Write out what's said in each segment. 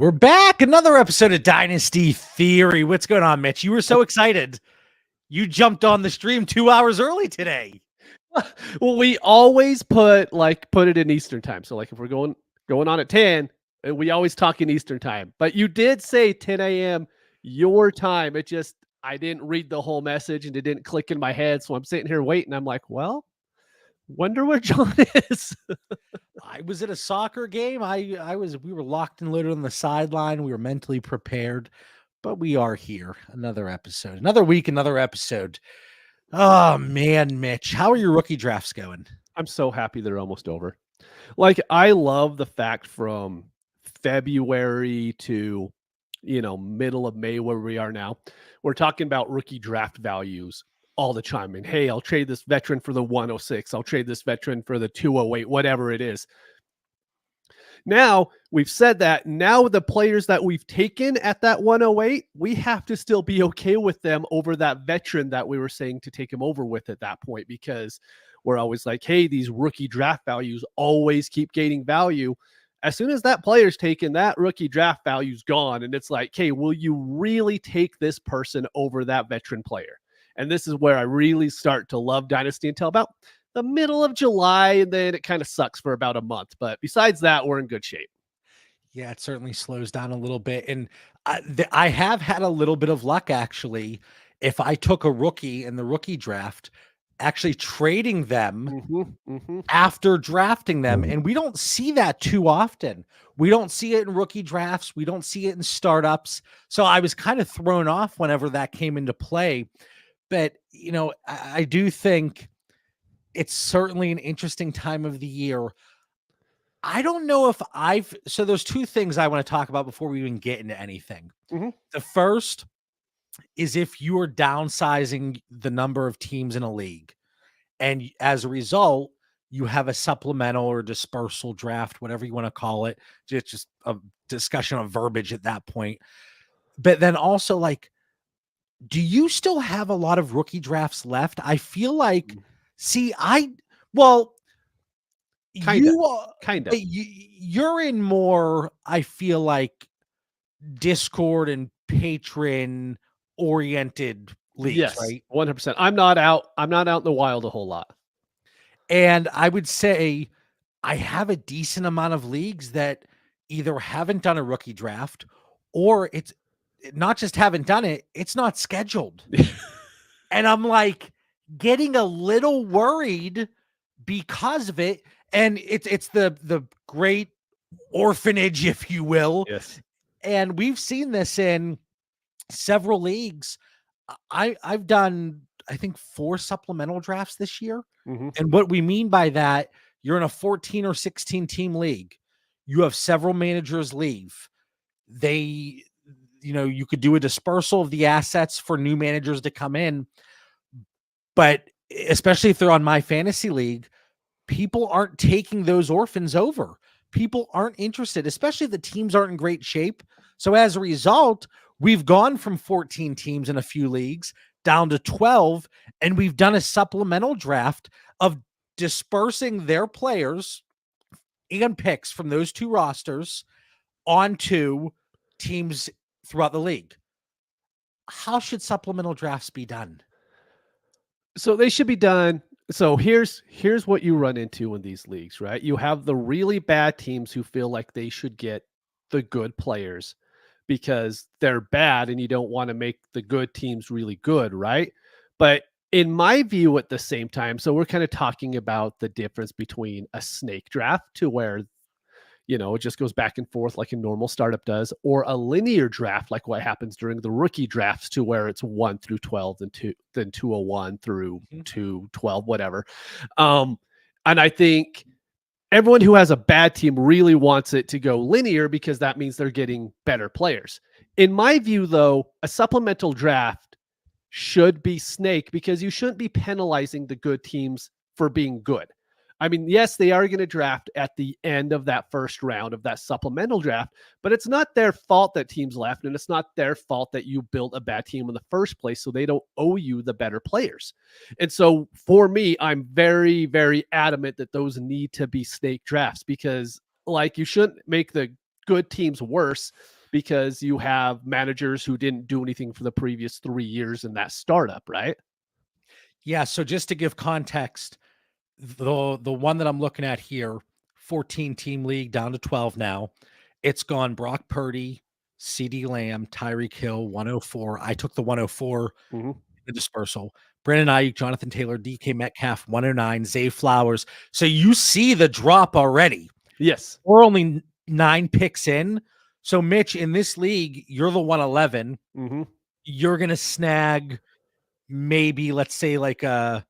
We're back. Another episode of Dynasty Theory. What's going on, Mitch? You were so excited. You jumped on the stream 2 hours early today. Well, we always put it in Eastern time. So like if we're going on at 10, we always talk in Eastern time. But you did say 10 a.m. your time. I didn't read the whole message and it didn't click in my head. So I'm sitting here waiting. I'm like, well, wonder where John is. I was at a soccer game. We were locked and loaded on the sideline. We were mentally prepared, but we are here. Another episode, another week, another episode. Oh man, Mitch, how are your rookie drafts going? I'm so happy they're almost over. Like, I love the fact from February to, middle of May where we are now, we're talking about rookie draft values all the time. And hey, I'll trade this veteran for the 106. I'll trade this veteran for the 208, whatever it is. Now, we've said that. Now the players that we've taken at that 108, we have to still be okay with them over that veteran that we were saying to take him over with at that point, because we're always like, hey, these rookie draft values always keep gaining value. As soon as that player's taken, that rookie draft value's gone. And it's like, hey, will you really take this person over that veteran player? And this is where I really start to love Dynasty until about the middle of July, and then it kind of sucks for about a month. But besides that, we're in good shape. Yeah, it certainly slows down a little bit. And I have had a little bit of luck, actually. If I took a rookie in the rookie draft, actually trading them after drafting them. And we don't see that too often. We don't see it in rookie drafts. We don't see it in startups. So I was kind of thrown off whenever that came into play. But, I do think it's certainly an interesting time of the year. I don't know if so there's two things I want to talk about before we even get into anything. The first is if you are downsizing the number of teams in a league, and as a result, you have a supplemental or dispersal draft, whatever you want to call it. Just a discussion of verbiage at that point. But then also, like, do you still have a lot of rookie drafts left? I feel like, Kind of. You're in more, I feel like, Discord and patron oriented leagues, yes, right? 100%. I'm not out in the wild a whole lot. And I would say I have a decent amount of leagues that either haven't done a rookie draft, or it's not just haven't done it, it's not scheduled. And I'm like getting a little worried because of it. And it's the great orphanage, if you will. Yes. And we've seen this in several leagues. I've done, I think, 4 supplemental drafts this year. And what we mean by that, you're in a 14 or 16 team league. You have several managers leave. You could do a dispersal of the assets for new managers to come in. But especially if they're on my fantasy league, people aren't taking those orphans over. People aren't interested, especially if the teams aren't in great shape. So as a result, we've gone from 14 teams in a few leagues down to 12, and we've done a supplemental draft of dispersing their players and picks from those 2 rosters onto teams throughout the league. How should supplemental drafts be done? So they should be done. So here's what you run into in these leagues, right? You have the really bad teams who feel like they should get the good players because they're bad, and you don't want to make the good teams really good, right? But in my view, at the same time, so we're kind of talking about the difference between a snake draft, to where it just goes back and forth like a normal startup does, or a linear draft like what happens during the rookie drafts, to where it's 1 through 12 and then 201 through 212, whatever. And I think everyone who has a bad team really wants it to go linear because that means they're getting better players. In my view, though, a supplemental draft should be snake, because you shouldn't be penalizing the good teams for being good. I mean, yes, they are going to draft at the end of that first round of that supplemental draft, but it's not their fault that teams left, and it's not their fault that you built a bad team in the first place, so they don't owe you the better players. And so for me, I'm very, very adamant that those need to be snake drafts, because you shouldn't make the good teams worse because you have managers who didn't do anything for the previous 3 years in that startup, right? Yeah, so just to give context, the one that I'm looking at here, 14 team league down to 12 now. It's gone Brock Purdy, CD Lamb, Tyreek Hill, 104. I took the 104 the dispersal. Brandon Ayuk, Jonathan Taylor, DK Metcalf, 109, Zay Flowers. So you see the drop already. Yes. We're only 9 picks in. So Mitch, in this league, you're the 111. You're going to snag maybe, let's say, like a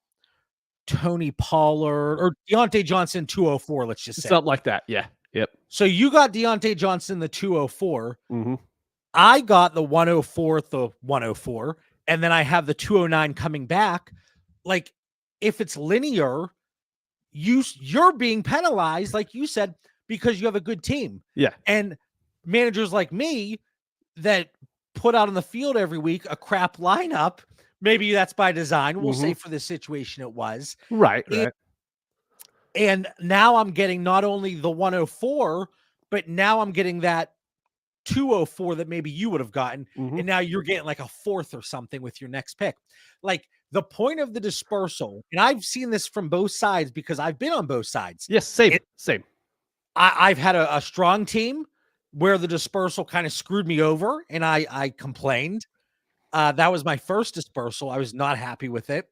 Tony Pollard or Deontay Johnson 204, let's just say. Something like that. Yeah. Yep. So you got Deontay Johnson the 204. I got the 104, the 104, and then I have the 209 coming back. Like, if it's linear, you're being penalized, like you said, because you have a good team. Yeah. And managers like me that put out on the field every week a crap lineup, maybe that's by design. We'll say for this situation it was. Right. And now I'm getting not only the 104, but now I'm getting that 204 that maybe you would have gotten. And now you're getting like a 4th or something with your next pick. Like, the point of the dispersal, and I've seen this from both sides because I've been on both sides. Yes, same. I've had a strong team where the dispersal kind of screwed me over, and I complained. That was my first dispersal. I was not happy with it.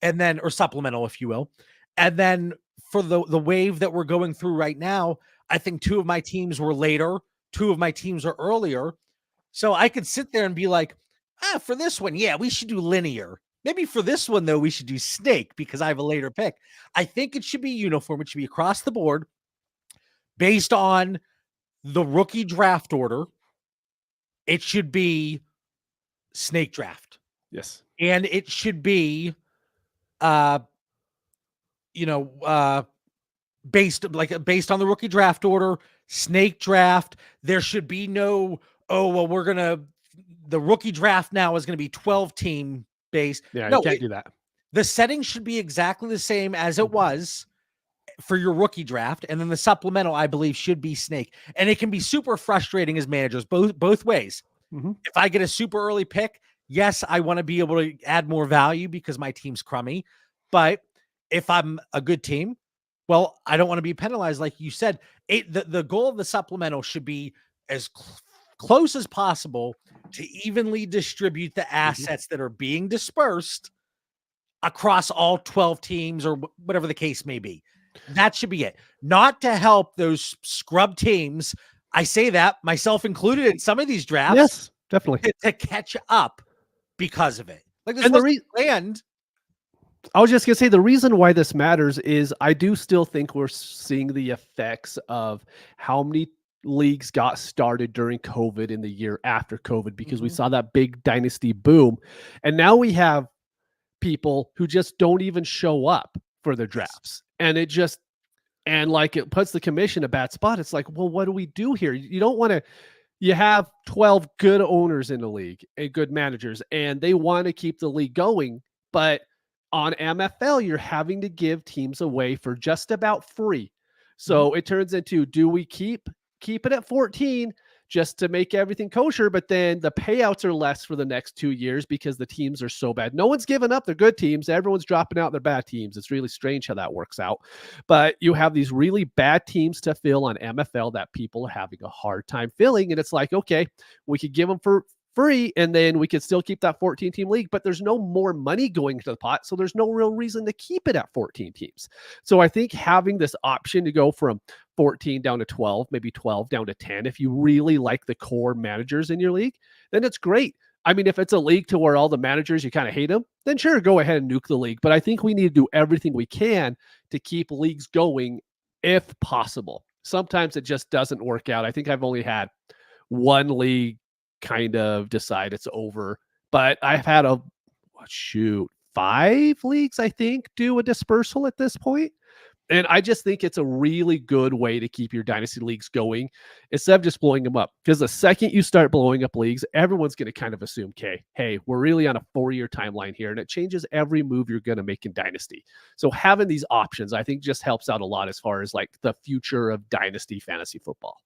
And then, or supplemental, if you will. And then for the wave that we're going through right now, I think 2 of my teams were later, 2 of my teams are earlier. So I could sit there and be like, for this one, yeah, we should do linear. Maybe for this one, though, we should do snake because I have a later pick. I think it should be uniform. It should be across the board based on the rookie draft order. It should be snake draft. Yes. And it should be, based on the rookie draft order, snake draft. There should be no, the rookie draft now is going to be 12 team based. Yeah, no, you can't do that. The settings should be exactly the same as it was for your rookie draft. And then the supplemental, I believe, should be snake. And it can be super frustrating as managers, both ways. If I get a super early pick, yes, I want to be able to add more value because my team's crummy. But if I'm a good team, well, I don't want to be penalized. Like you said, the goal of the supplemental should be as close as possible to evenly distribute the assets that are being dispersed across all 12 teams or whatever the case may be. That should be it. Not to help those scrub teams. I say that, myself included, in some of these drafts. Yes, definitely. To catch up because of it. Like, this and wasn't planned. I was just going to say, the reason why this matters is I do still think we're seeing the effects of how many leagues got started during COVID in the year after COVID, because we saw that big dynasty boom. And now we have people who just don't even show up for their drafts. And it puts the commission in a bad spot. It's like, well, what do we do here? You don't want to, you have 12 good owners in the league and good managers, and they want to keep the league going. But on MFL, you're having to give teams away for just about free. So it turns into, do we keep it at 14 just to make everything kosher, but then the payouts are less for the next 2 years because the teams are so bad. No one's giving up their good teams. Everyone's dropping out their bad teams. It's really strange how that works out. But you have these really bad teams to fill on MFL that people are having a hard time filling. And it's like, okay, we could give them for free, and then we could still keep that 14-team league, but there's no more money going into the pot, so there's no real reason to keep it at 14 teams. So I think having this option to go from 14 down to 12, maybe 12 down to 10, if you really like the core managers in your league, then it's great. I mean, if it's a league to where all the managers, you kind of hate them, then sure, go ahead and nuke the league. But I think we need to do everything we can to keep leagues going if possible. Sometimes it just doesn't work out. I think I've only had one league kind of decide it's over, but I've had 5 leagues, I think, do a dispersal at this point. And I just think it's a really good way to keep your dynasty leagues going instead of just blowing them up. Because the second you start blowing up leagues, everyone's going to kind of assume, okay, hey, we're really on a 4-year timeline here, and it changes every move you're going to make in dynasty. So having these options, I think, just helps out a lot as far as like the future of dynasty fantasy football.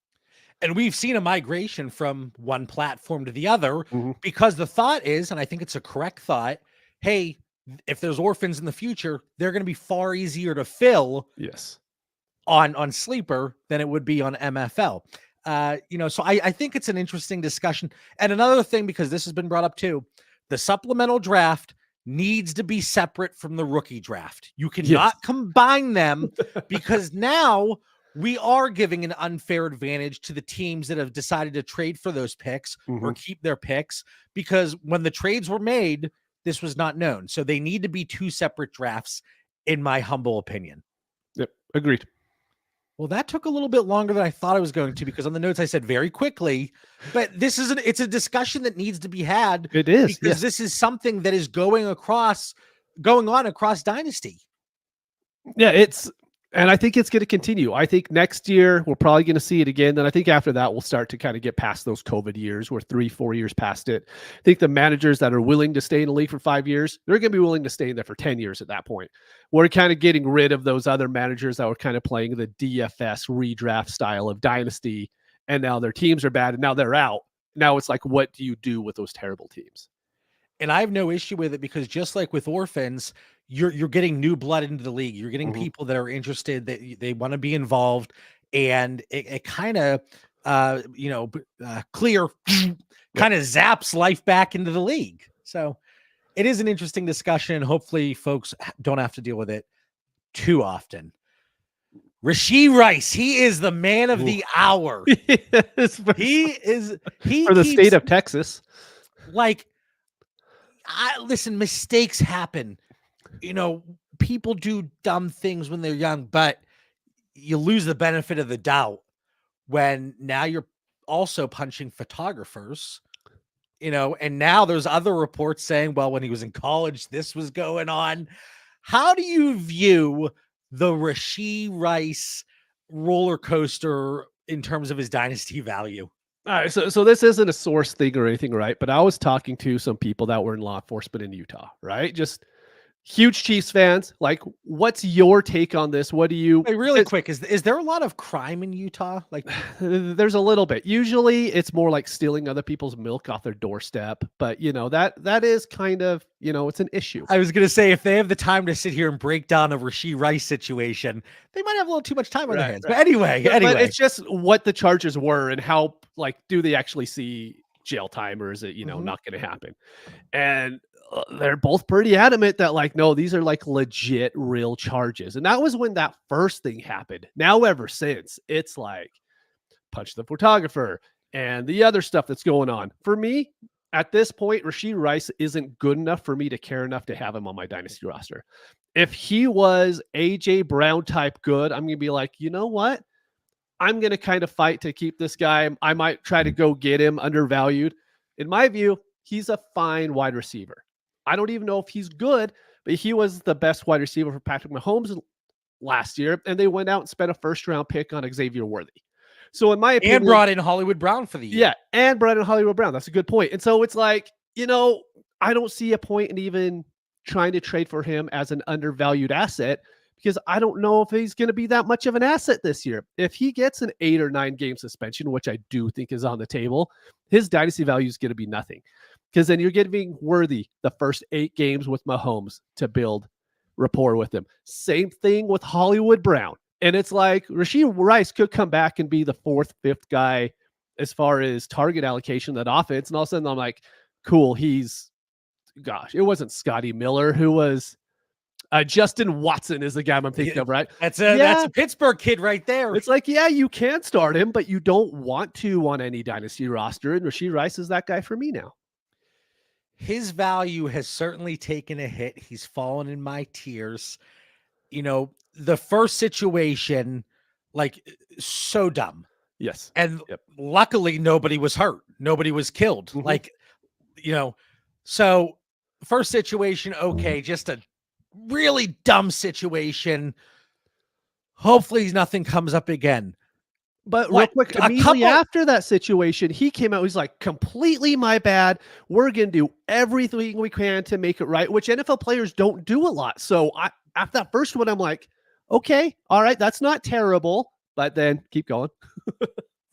And we've seen a migration from one platform to the other Mhm. because the thought is, and I think it's a correct thought, hey, if there's orphans in the future, they're going to be far easier to fill Yes. on Sleeper than it would be on MFL. So I think it's an interesting discussion. And another thing, because this has been brought up too, the supplemental draft needs to be separate from the rookie draft. You cannot Yes. combine them because now we are giving an unfair advantage to the teams that have decided to trade for those picks or Mhm. keep their picks, because when the trades were made, this was not known. So they need to be two separate drafts, in my humble opinion. Yep. Agreed. Well, that took a little bit longer than I thought it was going to, because on the notes I said very quickly, but it's a discussion that needs to be had, It is. because Yes. this is something that is going on across Dynasty. Yeah, and I think it's going to continue. I think next year we're probably going to see it again. Then I think after that we'll start to kind of get past those COVID years. We're 3-4 years past it. I think the managers that are willing to stay in the league for 5 years, they're going to be willing to stay in there for 10 years at that point. We're kind of getting rid of those other managers that were kind of playing the DFS redraft style of Dynasty, and now their teams are bad, and now they're out. Now it's like, what do you do with those terrible teams? And I have no issue with it, because just like with orphans, you're getting new blood into the league. You're getting people that are interested, that they want to be involved, and it kind of clear kind of zaps life back into the league. So it is an interesting discussion, and hopefully folks don't have to deal with it too often. Rashee Rice, he is the man of the hour. He for the state of Texas. Like, listen, mistakes happen. People do dumb things when they're young, but you lose the benefit of the doubt when now you're also punching photographers, and now there's other reports saying, well, when he was in college, this was going on. How do you view the Rashee Rice roller coaster in terms of his dynasty value? All right, so this isn't a source thing or anything, right? But I was talking to some people that were in law enforcement in Utah, right? Just huge Chiefs fans. Like, what's your take on this? What do you? Hey, really quick, is there a lot of crime in Utah? Like, there's a little bit. Usually, it's more like stealing other people's milk off their doorstep. But that is kind of it's an issue. I was gonna say, if they have the time to sit here and break down a Rashee Rice situation, they might have a little too much time on their hands. Right. But anyway, but it's just what the charges were and how, like, do they actually see jail time, or is it not going to happen? And they're both pretty adamant that, like, no, these are like legit real charges. And that was when that first thing happened. Now ever since, it's like punch the photographer and the other stuff that's going on. For me, at this point, Rashee Rice isn't good enough for me to care enough to have him on my dynasty roster. If he was AJ Brown type good, I'm going to be like, you know what? I'm going to kind of fight to keep this guy. I might try to go get him undervalued. In my view, he's a fine wide receiver. I don't even know if he's good, but he was the best wide receiver for Patrick Mahomes last year, and they went out and spent a first-round pick on Xavier Worthy. So in my opinion, and brought in Hollywood Brown for the year. Yeah, and brought in Hollywood Brown. That's a good point. And so it's like, I don't see a point in even trying to trade for him as an undervalued asset, because I don't know if he's going to be that much of an asset this year. If he gets an 8 or 9 game suspension, which I do think is on the table, his dynasty value is going to be nothing. Because then you're getting Worthy the first 8 games with Mahomes to build rapport with him. Same thing with Hollywood Brown. And it's like Rashee Rice could come back and be the 4th, 5th guy as far as target allocation, that offense. And all of a sudden I'm like, cool, it wasn't Scotty Miller who was Justin Watson is the guy I'm thinking of, right? That's a Pittsburgh kid right there. It's like, yeah, you can start him, but you don't want to on any dynasty roster. And Rashee Rice is that guy for me now. His value has certainly taken a hit. He's fallen in my tiers. The first situation, like, so dumb. Yes. And luckily nobody was hurt. Nobody was killed. Like, so first situation, okay, just a really dumb situation. Hopefully nothing comes up again. But real quick, immediately after that situation, he came out, he's like, completely my bad. We're going to do everything we can to make it right, which NFL players don't do a lot. So after that first one, I'm like, okay, all right, that's not terrible. But then keep going.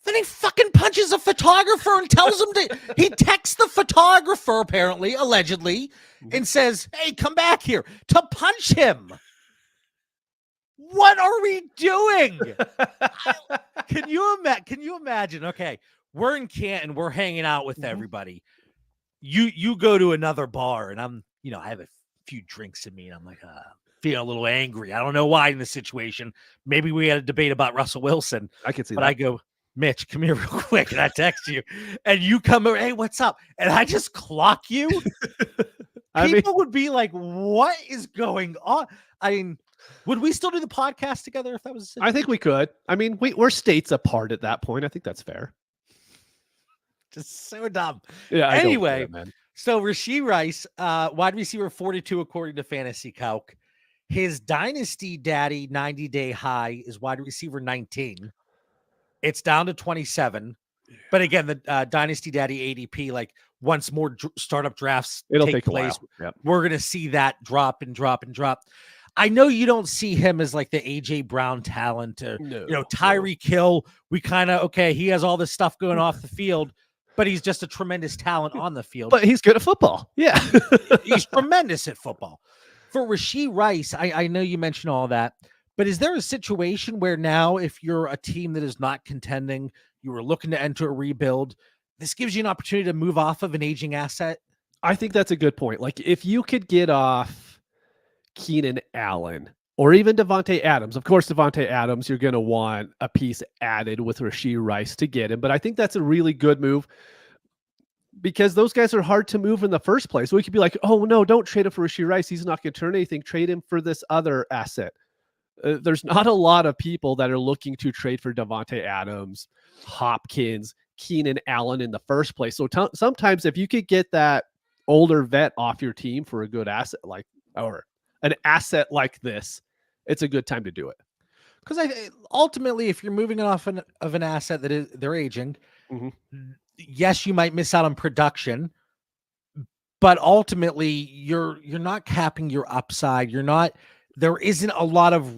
Then he fucking punches a photographer and tells him he texts the photographer, apparently, allegedly, and says, hey, come back here, to punch him. What are we doing? Can you imagine? Okay, we're in Canton, we're hanging out with everybody. You go to another bar, and I'm, I have a few drinks in me, and I'm like, feeling a little angry. I don't know why in this situation. Maybe we had a debate about Russell Wilson. I can see but that. I go, Mitch, come here real quick, and I text you, and you come over, hey, what's up? And I just clock you. People would be like, what is going on? I mean, would we still do the podcast together if that was a situation? I think we could. I mean, we're states apart at that point. I think that's fair. Just so dumb. Yeah. Anyway, so Rashee Rice, wide receiver 42 according to Fantasy Calc. His Dynasty Daddy 90-day high is wide receiver 19. It's down to 27. But again, the Dynasty Daddy ADP, like once more startup drafts take place, we're going to see that drop and drop and drop. I know you don't see him as like the AJ Brown talent, Tyreek Hill. We kind of, he has all this stuff going off the field, but he's just a tremendous talent on the field. But he's good at football. Yeah. He's tremendous at football. For Rashee Rice, I know you mentioned all that, but is there a situation where now if you're a team that is not contending, you were looking to enter a rebuild, this gives you an opportunity to move off of an aging asset? I think that's a good point. Like if you could get off Keenan Allen or even Devontae Adams, of course, Devontae Adams, you're going to want a piece added with Rashee Rice to get him. But I think that's a really good move because those guys are hard to move in the first place. We could be like, oh no, don't trade him for Rashee Rice. He's not going to turn anything. Trade him for this other asset. There's not a lot of people that are looking to trade for Devontae Adams, Hopkins, Keenan Allen in the first place. So sometimes if you could get that older vet off your team for a good asset, or an asset like this, it's a good time to do it. Because ultimately, if you're moving it off of an asset that they're aging, yes, you might miss out on production, but ultimately you're not capping your upside. There isn't a lot of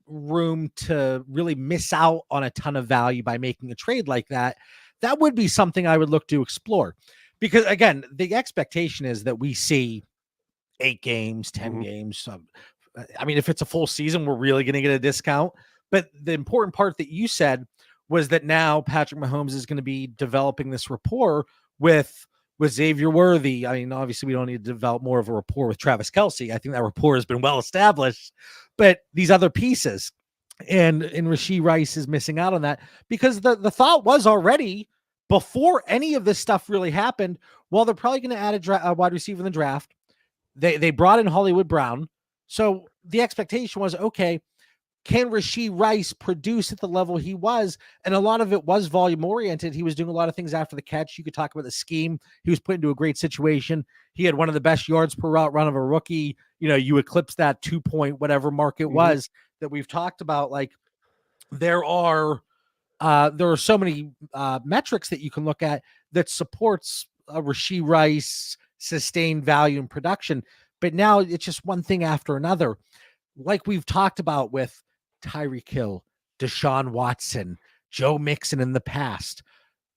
room to really miss out on a ton of value by making a trade like that. That would be something I would look to explore, because again, the expectation is that we see 8 games, 10 games. I mean, if it's a full season, we're really going to get a discount. But the important part that you said was that now Patrick Mahomes is going to be developing this rapport with Xavier Worthy. I mean, obviously we don't need to develop more of a rapport with Travis Kelce. I think that rapport has been well established, but these other pieces and Rashee Rice is missing out on that, because the thought was already before any of this stuff really happened, well, they're probably going to add a wide receiver in the draft. They brought in Hollywood Brown. So the expectation was, okay, can Rashee Rice produce at the level he was? And a lot of it was volume oriented. He was doing a lot of things after the catch. You could talk about the scheme. He was put into a great situation. He had one of the best yards per route run of a rookie. You eclipse that 2-point whatever mark it was that we've talked about. Like there are so many metrics that you can look at that supports Rashee Rice sustained value and production. But now it's just one thing after another. Like we've talked about with Tyreek Hill, Deshaun Watson, Joe Mixon in the past.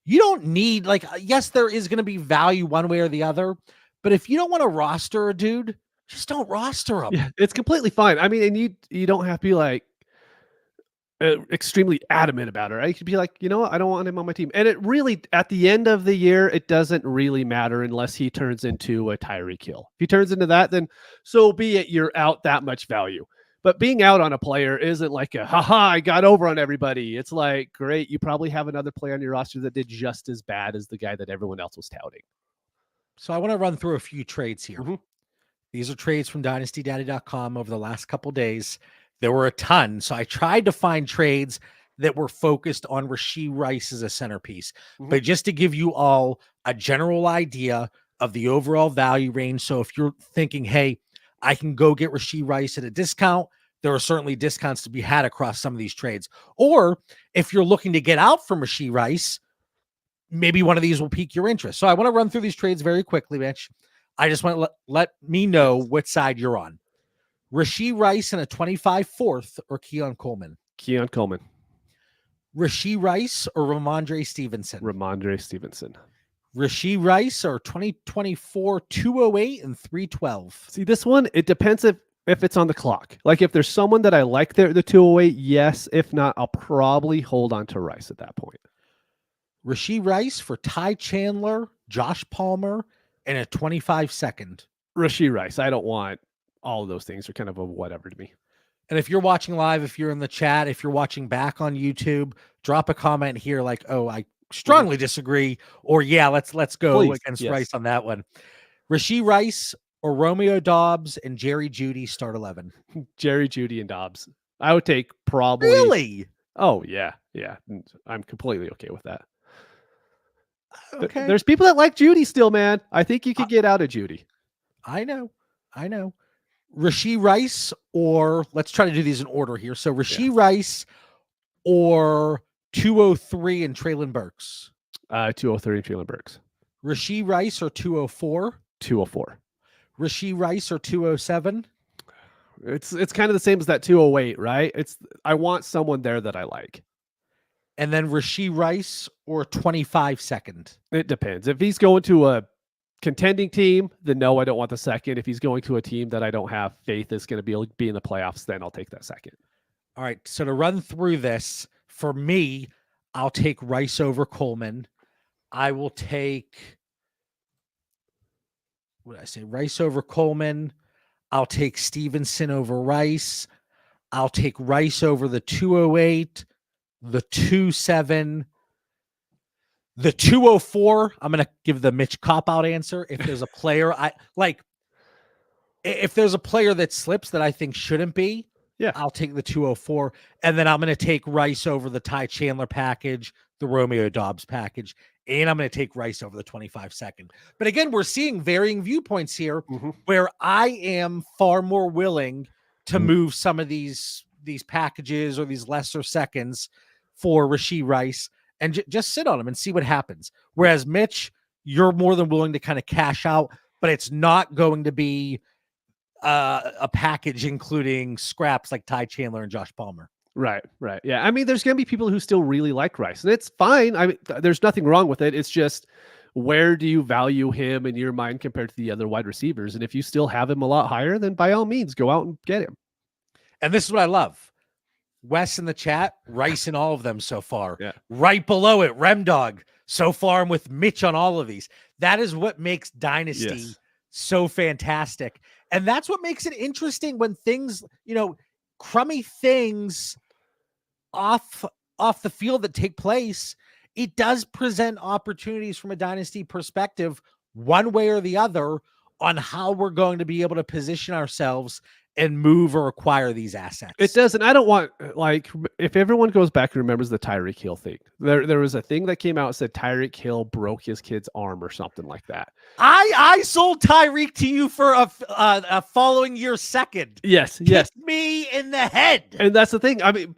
You don't need, yes, there is going to be value one way or the other, but if you don't want to roster a dude, just don't roster him. Yeah, it's completely fine. I mean, and you don't have to be extremely adamant about it, right? You could be like, you know what, I don't want him on my team. And it really, at the end of the year, it doesn't really matter unless he turns into a Tyreek Hill. If he turns into that, then so be it. You're out that much value. But being out on a player isn't like I got over on everybody. It's like, great, you probably have another player on your roster that did just as bad as the guy that everyone else was touting. So I want to run through a few trades here. These are trades from dynastydaddy.com over the last couple days. There were a ton. So I tried to find trades that were focused on Rashee Rice as a centerpiece. But just to give you all a general idea of the overall value range. So if you're thinking, hey, I can go get Rashee Rice at a discount, there are certainly discounts to be had across some of these trades. Or if you're looking to get out from Rashee Rice, maybe one of these will pique your interest. So I want to run through these trades very quickly, Mitch. I just want to let me know what side you're on. Rashee Rice in a 25 fourth or Keon Coleman? Keon Coleman. Rashee Rice or Ramondre Stevenson? Ramondre Stevenson. Rashee Rice or 2024 208 and 312? See, this one, it depends if it's on the clock. Like if there's someone that I like the 208, yes. If not, I'll probably hold on to Rice at that point. Rashee Rice for Ty Chandler, Josh Palmer, and a 25-second. Rashee Rice. I don't want all of those things. Are kind of a whatever to me. And if you're watching live, if you're in the chat, if you're watching back on YouTube, drop a comment here like, oh, I strongly disagree, or yeah, let's go against Rice on that one. Rashee Rice or Romeo Doubs and Jerry Jeudy start 11. Jerry Jeudy and Doubs. I would take probably. Really? Oh yeah. I'm completely okay with that. Okay. There's people that like Jeudy still, man. I think you could get out of Jeudy. I know. Rashee Rice, or let's try to do these in order here. So Rashee Rice or 203 and Treylon Burks. 203 and Treylon Burks. Rashee Rice or 204. 204. Rashee Rice or 207. It's kind of the same as that 208, right? I want someone there that I like. And then Rashee Rice or 25-second. It depends. If he's going to a contending team, then no, I don't want the second. If he's going to a team that I don't have faith is going to be in the playoffs, then I'll take that second. All right. So to run through this, for me, I'll take Rice over Coleman. I will take, what did I say? Rice over Coleman. I'll take Stevenson over Rice. I'll take Rice over the 208, the 27, the 204. I'm going to give the Mitch cop-out answer. If there's a player if there's a player that slips that I think shouldn't be, I'll take the 204. And then I'm going to take Rice over the Ty Chandler package, the Romeo Doubs package, and I'm going to take Rice over the 25-second. But again, we're seeing varying viewpoints here where I am far more willing to move some of these packages or these lesser seconds for Rashee Rice and just sit on them and see what happens. Whereas Mitch, you're more than willing to kind of cash out, but it's not going to be a package including scraps like Ty Chandler and Josh Palmer. Right. Yeah. I mean, there's going to be people who still really like Rice, and it's fine. I mean, there's nothing wrong with it. It's just, where do you value him in your mind compared to the other wide receivers? And if you still have him a lot higher, then by all means, go out and get him. And this is what I love. Wes in the chat, Rice in all of them so far. Yeah. Right below it, Remdog. So far, I'm with Mitch on all of these. That is what makes Dynasty so fantastic. And that's what makes it interesting when things, crummy things off the field that take place. It does present opportunities from a Dynasty perspective, one way or the other, on how we're going to be able to position ourselves and move or acquire these assets. It does. And I don't want, if everyone goes back and remembers the Tyreek Hill thing, there was a thing that came out and said Tyreek Hill broke his kid's arm or something like that. I sold Tyreek to you for a following year second. Yes. Kicked me in the head. And that's the thing. I mean,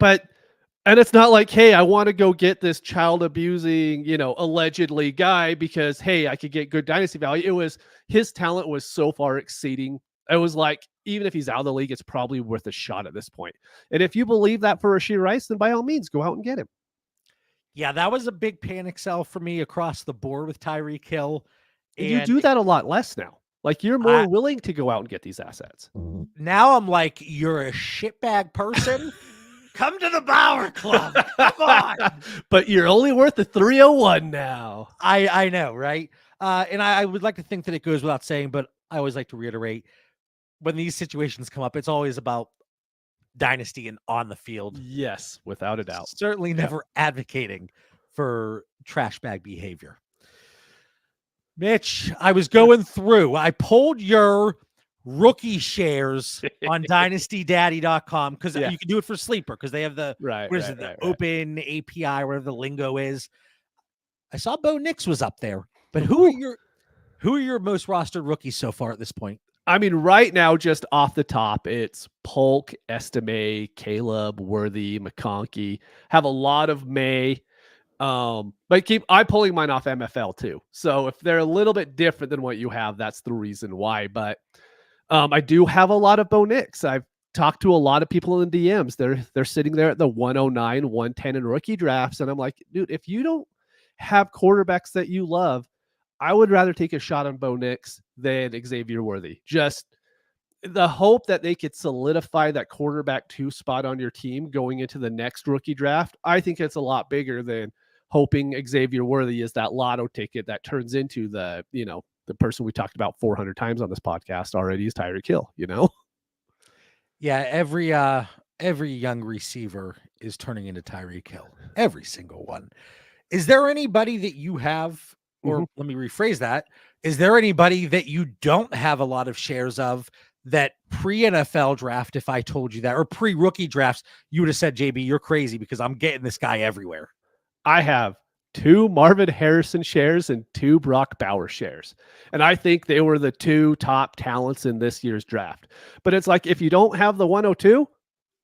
and it's not like, hey, I want to go get this child abusing, allegedly guy because, hey, I could get good Dynasty value. It was, his talent was so far exceeding. It was like, even if he's out of the league, it's probably worth a shot at this point. And if you believe that for Rashee Rice, then by all means, go out and get him. Yeah, that was a big panic sell for me across the board with Tyreek Hill. And you do that a lot less now. Like, you're more willing to go out and get these assets. Now I'm like, you're a shitbag person. Come to the Bauer Club. Come on. But you're only worth the 301 now. I know, right? And I would like to think that it goes without saying, but I always like to reiterate, when these situations come up, it's always about Dynasty and on the field. Yes, without a doubt. Certainly never advocating for trash bag behavior. Mitch, I was going through. I pulled your rookie shares on dynastydaddy.com because you can do it for Sleeper because they have the open API, whatever the lingo is. I saw Bo Nix was up there, but who are your most rostered rookies so far at this point? I mean, right now, just off the top, it's Polk, Estime, Caleb, Worthy, McConkey. Have a lot of May. But I'm pulling mine off MFL too. So if they're a little bit different than what you have, that's the reason why. But I do have a lot of Bo Nix. talk to a lot of people in the DMs. They're sitting there at the 109, 110 in rookie drafts. And I'm like, dude, if you don't have quarterbacks that you love, I would rather take a shot on Bo Nix than Xavier Worthy. Just the hope that they could solidify that quarterback 2 spot on your team going into the next rookie draft, I think it's a lot bigger than hoping Xavier Worthy is that lotto ticket that turns into the person we talked about 400 times on this podcast already is Tyreek Hill, Yeah, every young receiver is turning into Tyreek Hill. Every single one. Is there anybody that you have, or let me rephrase that, is there anybody that you don't have a lot of shares of that pre-NFL draft, if I told you that, or pre-rookie drafts, you would have said, JB, you're crazy because I'm getting this guy everywhere? I have 2 Marvin Harrison shares and 2 Brock Bowers shares. And I think they were the 2 top talents in this year's draft. But it's like, if you don't have the 102,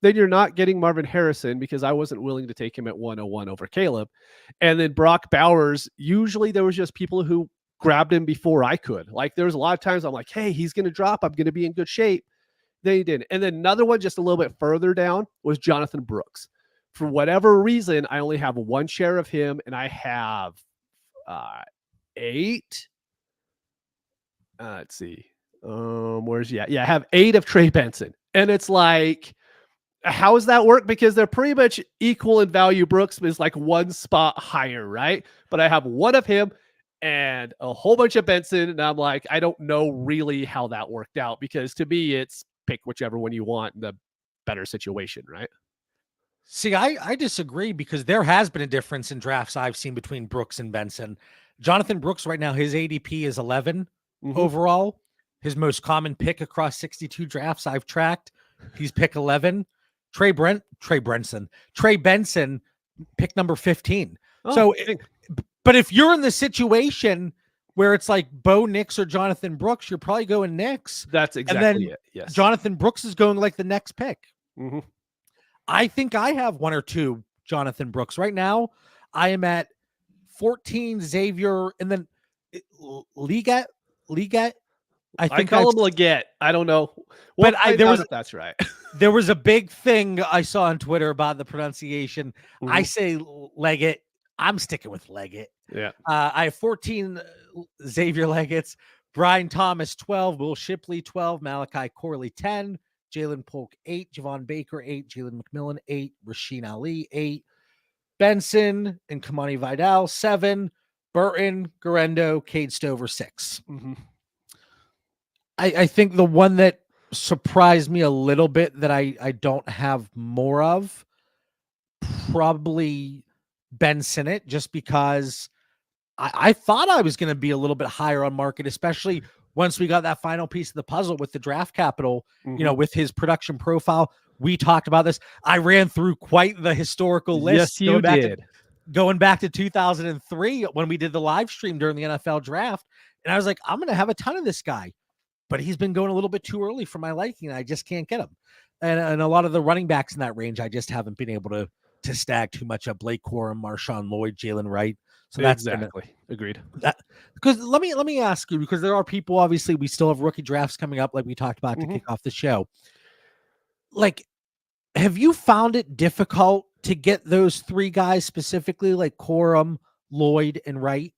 then you're not getting Marvin Harrison, because I wasn't willing to take him at 101 over Caleb. And then Brock Bowers, usually there was just people who grabbed him before I could. Like, there was a lot of times I'm like, hey, he's going to drop. I'm going to be in good shape. They didn't. And then another one just a little bit further down was Jonathan Brooks. For whatever reason, I only have 1 share of him, and I have 8. Let's see. I have 8 of Trey Benson. And it's like, how does that work? Because they're pretty much equal in value. Brooks is like 1 spot higher, right? But I have 1 of him and a whole bunch of Benson. And I'm like, I don't know really how that worked out, because to me, it's pick whichever one you want in the better situation, right? See, I disagree, because there has been a difference in drafts I've seen between Brooks and Benson. Jonathan Brooks right now, his ADP is 11 overall. His most common pick across 62 drafts I've tracked, he's pick 11. Trey Benson, pick number 15. But if you're in the situation where it's like Bo Nix or Jonathan Brooks, you're probably going Nix. That's exactly it. Yes. Jonathan Brooks is going like the next pick. I think I have 1 or 2 Jonathan Brooks. Right now, I am at 14 Xavier, and then Liget. I think I call him Liget. I don't know. But that's right. There was a big thing I saw on Twitter about the pronunciation. I say Leggett. I'm sticking with Leggett. Yeah. I have 14 Xavier Leggett's. Brian Thomas, 12. Will Shipley, 12. Malachi Corley, 10. Jalen Polk, 8. Javon Baker, 8. Jalen McMillan, 8. Rasheen Ali, 8. Benson and Kamani Vidal, 7. Burton, Garendo, Cade Stover, 6. I think the one that surprised me a little bit that I don't have more of, probably Ben Sinnott, just because I thought I was going to be a little bit higher on market, especially once we got that final piece of the puzzle with the draft capital, with his production profile. We talked about this. I ran through quite the historical list. Yes, you did. Going back to 2003 when we did the live stream during the NFL draft. And I was like, I'm going to have a ton of this guy, but he's been going a little bit too early for my liking. I just can't get him. And a lot of the running backs in that range, I just haven't been able to stag too much of. Blake Corum, Marshawn, Lloyd, Jaylen Wright. So that's exactly agreed. Because let me ask you, because there are people, obviously we still have rookie drafts coming up, like we talked about to kick off the show. Like, have you found it difficult to get those 3 guys specifically, like Corum, Lloyd, and Wright?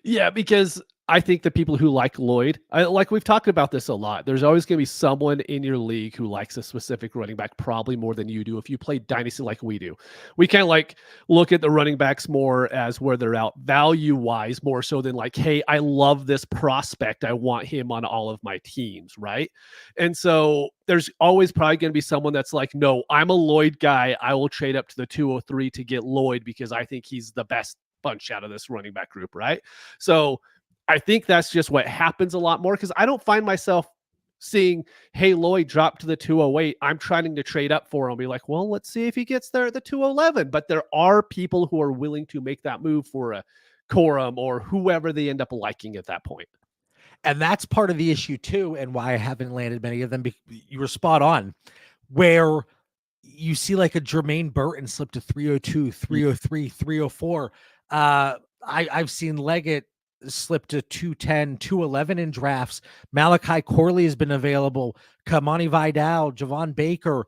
Yeah, because I think the people who like Lloyd, like we've talked about this a lot. There's always going to be someone in your league who likes a specific running back, probably more than you do. If you play Dynasty like we do, we can like look at the running backs more as where they're out value wise, more so than like, hey, I love this prospect. I want him on all of my teams. Right. And so there's always probably going to be someone that's like, no, I'm a Lloyd guy. I will trade up to the 203 to get Lloyd because I think he's the best bunch out of this running back group. Right. So I think that's just what happens a lot more, because I don't find myself seeing, hey, Lloyd drop to the 208. I'm trying to trade up for him. Be like, well, let's see if he gets there at the 211. But there are people who are willing to make that move for a Corum or whoever they end up liking at that point. And that's part of the issue too, and why I haven't landed many of them. You were spot on, where you see like a Jermaine Burton slip to 302, 303, 304. I've seen Leggett slipped to 210, 211 in drafts. Malachi Corley has been available. Kamani Vidal, Javon Baker.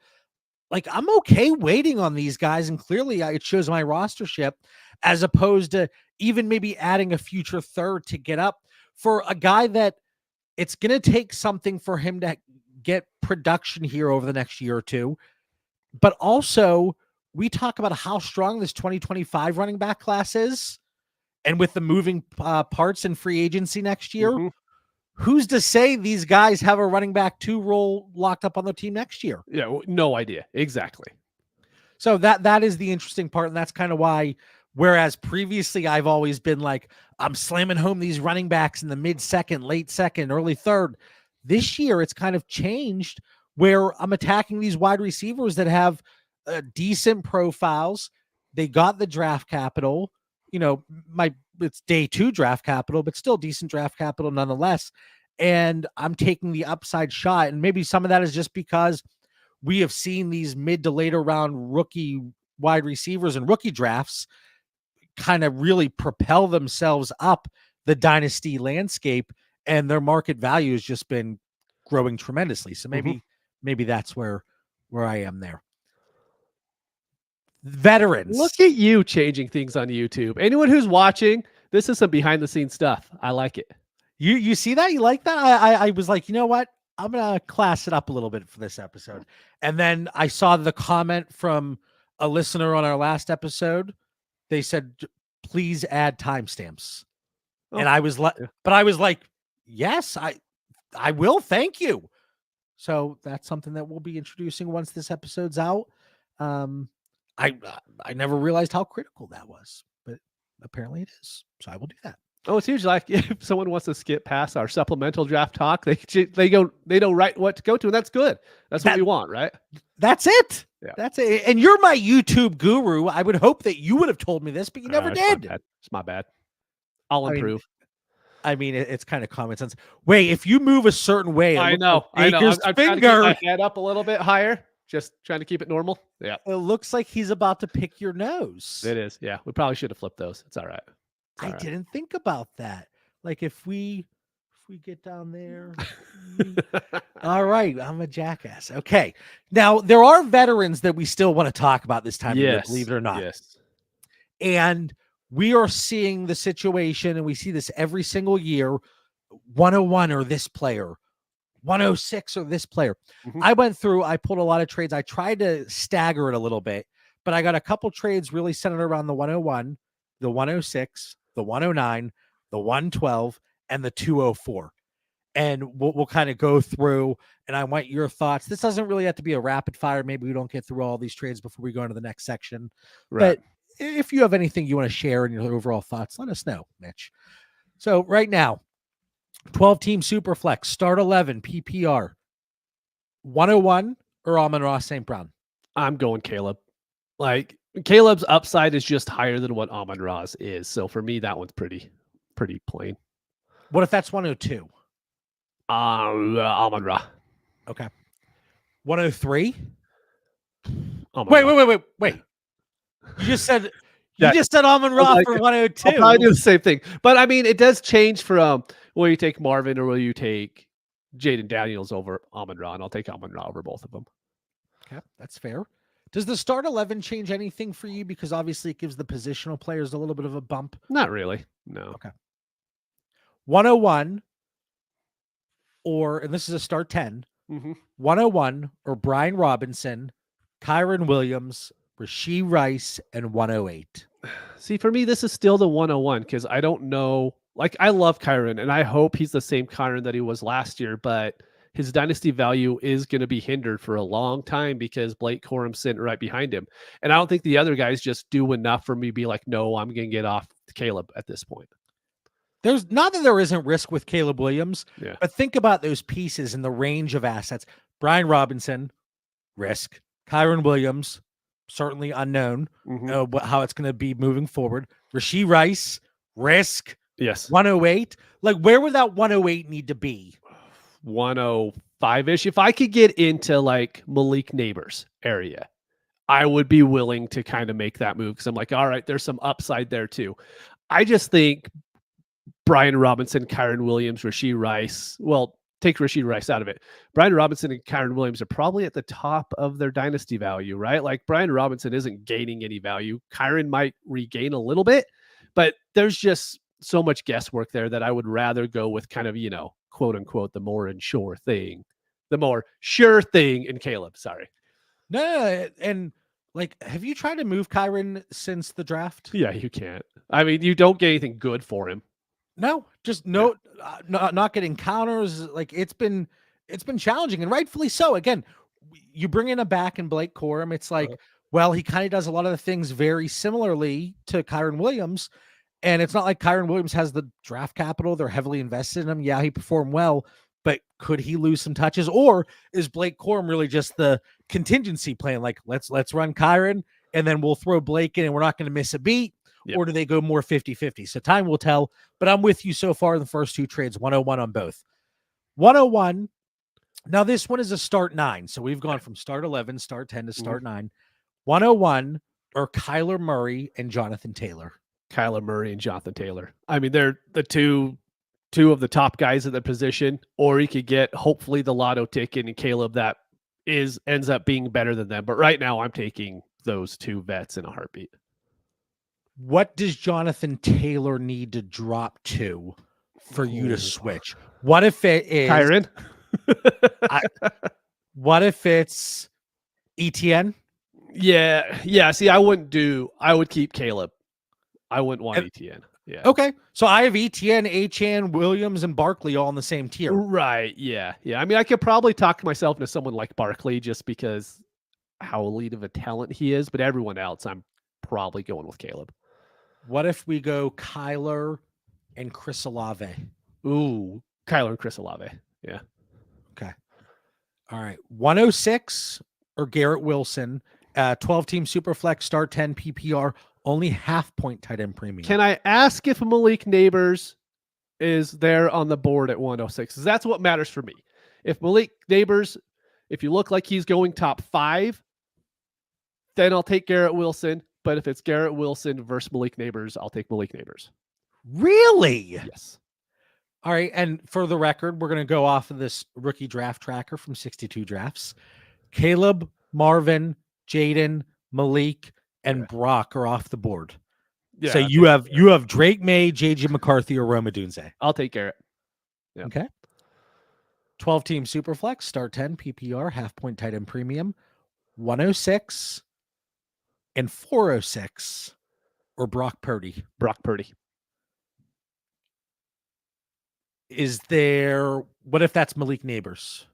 Like, I'm okay waiting on these guys, and clearly it shows my rostership, as opposed to even maybe adding a future third to get up for a guy that it's going to take something for him to get production here over the next year or two. But also, we talk about how strong this 2025 running back class is, and with the moving parts in free agency next year, who's to say these guys have a running back 2 role locked up on the team next year? Yeah, no idea. Exactly. So that is the interesting part, and that's kind of why, whereas previously I've always been like, I'm slamming home these running backs in the mid-second, late second, early third. This year it's kind of changed where I'm attacking these wide receivers that have decent profiles. They got the draft capital. It's day 2 draft capital, but still decent draft capital nonetheless. And I'm taking the upside shot. And maybe some of that is just because we have seen these mid to later round rookie wide receivers and rookie drafts kind of really propel themselves up the dynasty landscape, and their market value has just been growing tremendously. So maybe that's where I am there. Veterans. Look at you changing things on YouTube. Anyone who's watching, this is some behind the scenes stuff. I like it. You see that? You like that? I was like, you know what? I'm going to class it up a little bit for this episode. And then I saw the comment from a listener on our last episode. They said, please add timestamps. And I was like, yes, I will. Thank you. So that's something that we'll be introducing once this episode's out. I never realized how critical that was, but apparently it is. So I will do that. Oh, it's usually like if someone wants to skip past our supplemental draft talk, they know right what to go to, and that's good. That's what we want, right? That's it. Yeah. That's it. And you're my YouTube guru. I would hope that you would have told me this, but you never did. It's my bad. I'll improve. I mean, it's kind of common sense. Wait, if you move a certain way, I know. I'm trying to get my head up a little bit higher. Just trying to keep it normal. Yeah. It looks like he's about to pick your nose. It is. Yeah. We probably should have flipped those. It's all right. I didn't think about that. Like if we get down there. All right. I'm a jackass. Okay. Now there are veterans that we still want to talk about this time of year, believe it or not. Yes. And we are seeing the situation, and we see this every single year. 101 or this player, 106 or this player. I went through, I pulled a lot of trades. I tried to stagger it a little bit, but I got a couple trades really centered around the 101, the 106, the 109, the 112, and the 204. And we'll kind of go through, and I want your thoughts. This doesn't really have to be a rapid fire. Maybe we don't get through all these trades before we go into the next section. Right. But if you have anything you want to share in your overall thoughts, let us know, Mitch. So right now, 12-team Superflex, start 11, PPR, 101 or Amon-Ra St. Brown? I'm going Caleb. Like, Caleb's upside is just higher than what Amon-Ra's is. So for me, that one's pretty plain. What if that's 102? Amon-Ra. Okay. 103? Wait. You just said Amon-Ra for 102. I'll probably do the same thing. But I mean, it does change from will you take Marvin or will you take Jaden Daniels over Amon-Ra, and I'll take Amon-Ra over both of them. Okay, that's fair. Does the start 11 change anything for you? Because obviously it gives the positional players a little bit of a bump. Not really. No. Okay. 101 and this is a start 10, 101 or Brian Robinson, Kyron Williams, Rashee Rice, and 108. See, for me, this is still the 101 because I don't know. Like, I love Kyron, and I hope he's the same Kyron that he was last year, but his dynasty value is going to be hindered for a long time because Blake Corum sitting right behind him. And I don't think the other guys just do enough for me to be like, no, I'm going to get off Caleb at this point. There's not that there isn't risk with Caleb Williams, yeah. But think about those pieces and the range of assets. Brian Robinson, risk. Kyron Williams, certainly unknown how it's going to be moving forward. Rashee Rice, risk. Yes. 108. Like, where would that 108 need to be? 105-ish. If I could get into like Malik Neighbors area, I would be willing to kind of make that move because I'm like, all right, there's some upside there too. I just think Brian Robinson, Kyron Williams, Rashee Rice. Well, take Rashee Rice out of it. Brian Robinson and Kyron Williams are probably at the top of their dynasty value, right? Like Brian Robinson isn't gaining any value. Kyron might regain a little bit, but there's just so much guesswork there that I would rather go with kind of, quote unquote, the more sure thing in Caleb. Sorry. No, and like, have you tried to move Kyron since the draft? Yeah, you can't. I mean, you don't get anything good for him. No, just not getting counters. Like it's been challenging, and rightfully so. Again, you bring in a back in Blake Corum. It's like, well, he kind of does a lot of the things very similarly to Kyron Williams, and it's not like Kyron Williams has the draft capital. They're heavily invested in him. Yeah, he performed well, but could he lose some touches, or is Blake Corum really just the contingency plan? Like let's run Kyron, and then we'll throw Blake in, and we're not going to miss a beat. Yep. Or do they go more 50-50? So time will tell, but I'm with you so far in the first two trades, 101 on both. 101. Now this one is a start 9. So we've gone from start 11, start 10 to start 9. 101 are Kyler Murray and Jonathan Taylor. Kyler Murray and Jonathan Taylor. I mean, they're the two of the top guys at the position, or you could get hopefully the lotto ticket and Caleb that ends up being better than them. But right now I'm taking those two vets in a heartbeat. What does Jonathan Taylor need to drop to for you to switch? What if it is Kyron? What if it's ETN? Yeah. See, I would keep Caleb. I wouldn't want ETN. Yeah. Okay. So I have ETN, Achane, Williams, and Barkley all in the same tier. Right. Yeah. I mean, I could probably talk myself into someone like Barkley just because how elite of a talent he is, but everyone else, I'm probably going with Caleb. What if we go Kyler and Chris Olave? Ooh, Kyler and Chris Olave. Yeah. Okay. All right. 106 or Garrett Wilson, 12-team Superflex, start 10 PPR, only half-point tight end premium. Can I ask if Malik Neighbors is there on the board at 106? That's what matters for me. If Malik Neighbors, if you look like he's going top 5, then I'll take Garrett Wilson. But if it's Garrett Wilson versus Malik Neighbors, I'll take Malik Neighbors. Really? Yes. All right. And for the record, we're going to go off of this rookie draft tracker from 62 drafts. Caleb, Marvin, Jaylen, Malik, and Brock are off the board. Yeah, so you have Drake May, JJ McCarthy, or Rome Odunze. I'll take Garrett. Yeah. Okay. 12-team Superflex, start 10 PPR, half-point tight end premium, 106 and 406, or Brock Purdy. Brock Purdy. Is there, what if that's Malik Neighbors?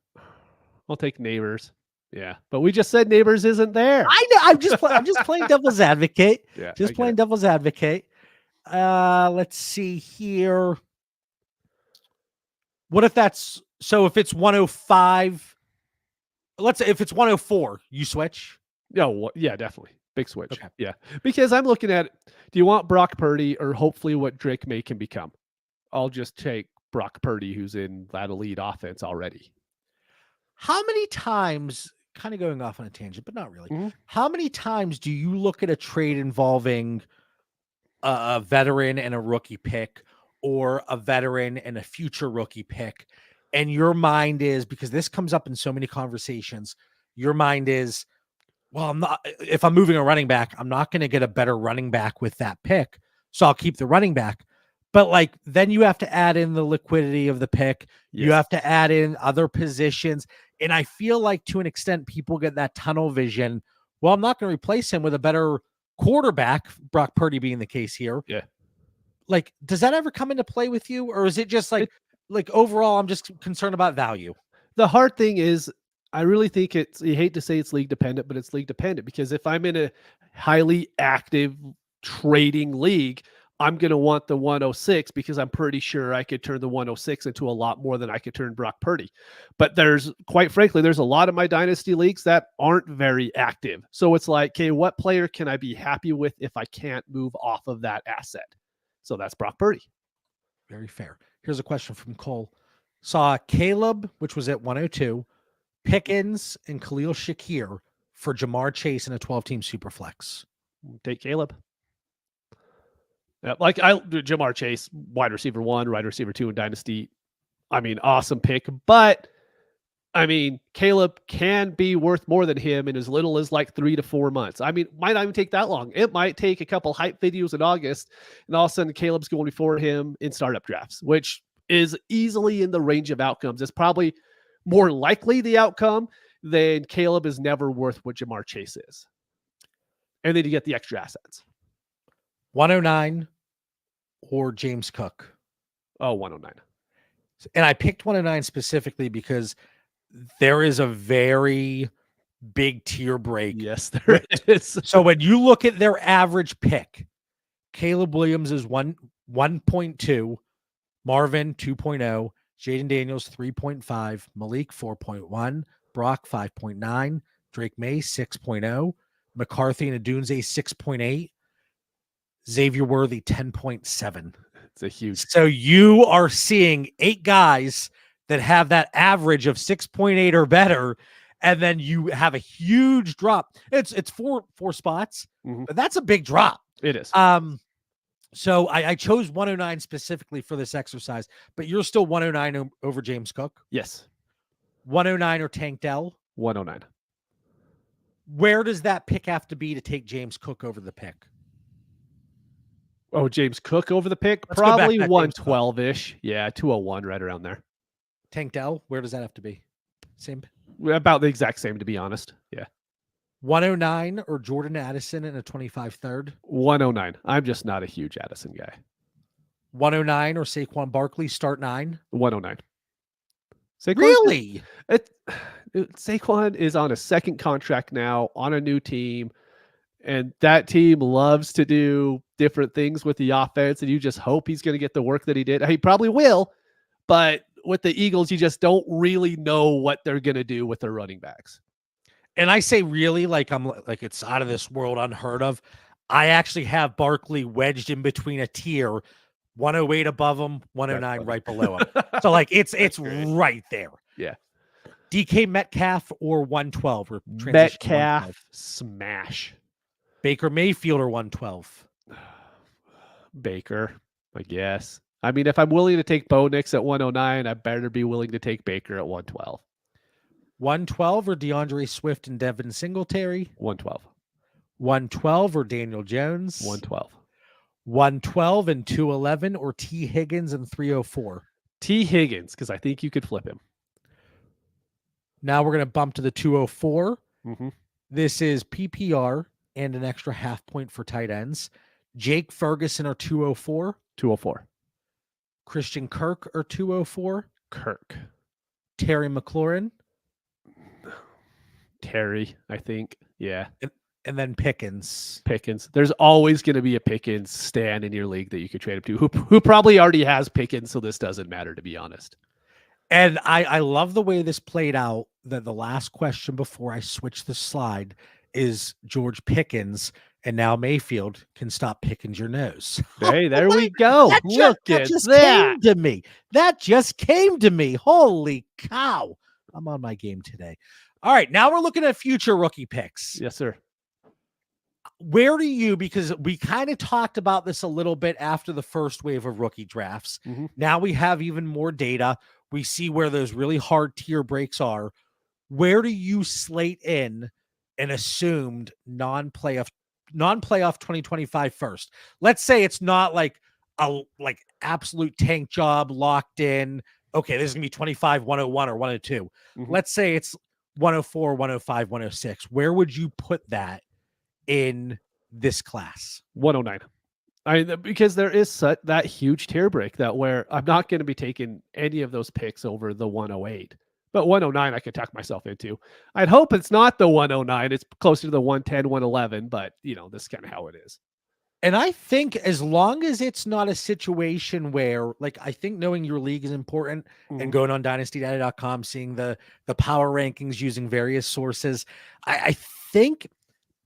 I'll take Neighbors. Yeah. But we just said Neighbors isn't there. I know. I'm just playing devil's advocate. Yeah. Just playing devil's advocate. Let's see here. What if that's, so if it's 105, let's say if it's 104, you switch? No, yeah, definitely. Big switch. Okay. Yeah. Because I'm looking at, do you want Brock Purdy or hopefully what Drake May can become? I'll just take Brock Purdy, who's in that elite offense already. How many times, kind of going off on a tangent, but not really, how many times do you look at a trade involving a veteran and a rookie pick, or a veteran and a future rookie pick, and your mind is, because this comes up in so many conversations, your mind is, well, if I'm moving a running back, I'm not going to get a better running back with that pick, so I'll keep the running back. But like, then you have to add in the liquidity of the pick. Yes. You have to add in other positions. And I feel like to an extent, people get that tunnel vision. Well, I'm not going to replace him with a better quarterback, Brock Purdy being the case here. Yeah. Like, does that ever come into play with you? Or is it just like overall, I'm just concerned about value? The hard thing is, I really think you hate to say it's league dependent, but it's league dependent, because if I'm in a highly active trading league, I'm going to want the 106 because I'm pretty sure I could turn the 106 into a lot more than I could turn Brock Purdy. But quite frankly, there's a lot of my dynasty leagues that aren't very active. So it's like, okay, what player can I be happy with if I can't move off of that asset? So that's Brock Purdy. Very fair. Here's a question from Cole. Saw Caleb, which was at 102, Pickens and Khalil Shakir for Jamar Chase in a 12-team Superflex. Take Caleb. Yeah, like Jamar Chase, wide receiver 1, wide receiver 2 in Dynasty. I mean, awesome pick. But I mean, Caleb can be worth more than him in as little as like 3 to 4 months. I mean, might not even take that long. It might take a couple hype videos in August, and all of a sudden Caleb's going before him in startup drafts, which is easily in the range of outcomes. It's probably more likely the outcome than Caleb is never worth what Jamar Chase is. And then you get the extra assets. 109 or James Cook? Oh, 109. And I picked 109 specifically because there is a very big tier break. Yes, there is. So when you look at their average pick, Caleb Williams is 1.2, Marvin 2.0, Jaden Daniels 3.5, Malik 4.1, Brock 5.9, Drake May 6.0, McCarthy and Adunze 6.8, Xavier Worthy 10.7. It's a huge. So you are seeing 8 guys that have that average of 6.8 or better, and then you have a huge drop. It's four spots, but that's a big drop. It is. So I chose 109 specifically for this exercise, but you're still 109 over James Cook? Yes. 109 or Tank Dell? 109. Where does that pick have to be to take James Cook over the pick? Oh, James Cook over the pick? Let's go back probably to that 112-ish. Yeah, 201, right around there. Tank Dell, where does that have to be? Same? About the exact same, to be honest. Yeah. 109 or Jordan Addison in a 25 third? 109. I'm just not a huge Addison guy. 109 or Saquon Barkley, start 9? 109. Really? Saquon is on a second contract now on a new team, and that team loves to do different things with the offense, and you just hope he's going to get the work that he did. He probably will, but with the Eagles, you just don't really know what they're going to do with their running backs. And I say really, like it's out of this world, unheard of. I actually have Barkley wedged in between a tier, 108 above him, 109 right below him. So like it's right there. Yeah. DK Metcalf or 112 or Metcalf 112. Smash. Baker Mayfield or 112. Baker, I guess. I mean, if I'm willing to take Bo Nix at 109, I better be willing to take Baker at 112. 112 or DeAndre Swift and Devin Singletary? 112. 112 or Daniel Jones? 112. 112 and 211 or T. Higgins and 304? T. Higgins, because I think you could flip him. Now we're going to bump to the 204. Mm-hmm. This is PPR and an extra half point for tight ends. Jake Ferguson or 204? 204. Christian Kirk or 204? Kirk. Terry McLaurin? Terry, I think. Yeah. And then Pickens. There's always going to be a Pickens stan in your league that you could trade him to, who probably already has Pickens, so this doesn't matter, to be honest. And I love the way this played out, that the last question before I switch the slide is George Pickens, and now Mayfield can stop Pickens your nose. Hey, there we go. Look at that. Came to me. That just came to me. Holy cow. I'm on my game today. All right, now we're looking at future rookie picks. Yes, sir. Where do you, because we kind of talked about this a little bit after the first wave of rookie drafts. Mm-hmm. Now we have even more data. We see where those really hard tier breaks are. Where do you slate in an assumed non-playoff 2025 first? Let's say it's not like a absolute tank job locked in. Okay, this is going to be 25, 101 or 102. Mm-hmm. Let's say it's 104, 105, 106. Where would you put that in this class? 109. Because there is that huge tier break that where I'm not going to be taking any of those picks over the 108, but 109 I could talk myself into. I'd hope it's not the 109. It's closer to the 110, 111, but this is kind of how it is. And I think as long as it's not a situation where, I think knowing your league is important, mm-hmm. and going on dynastydata.com, seeing the power rankings using various sources. I think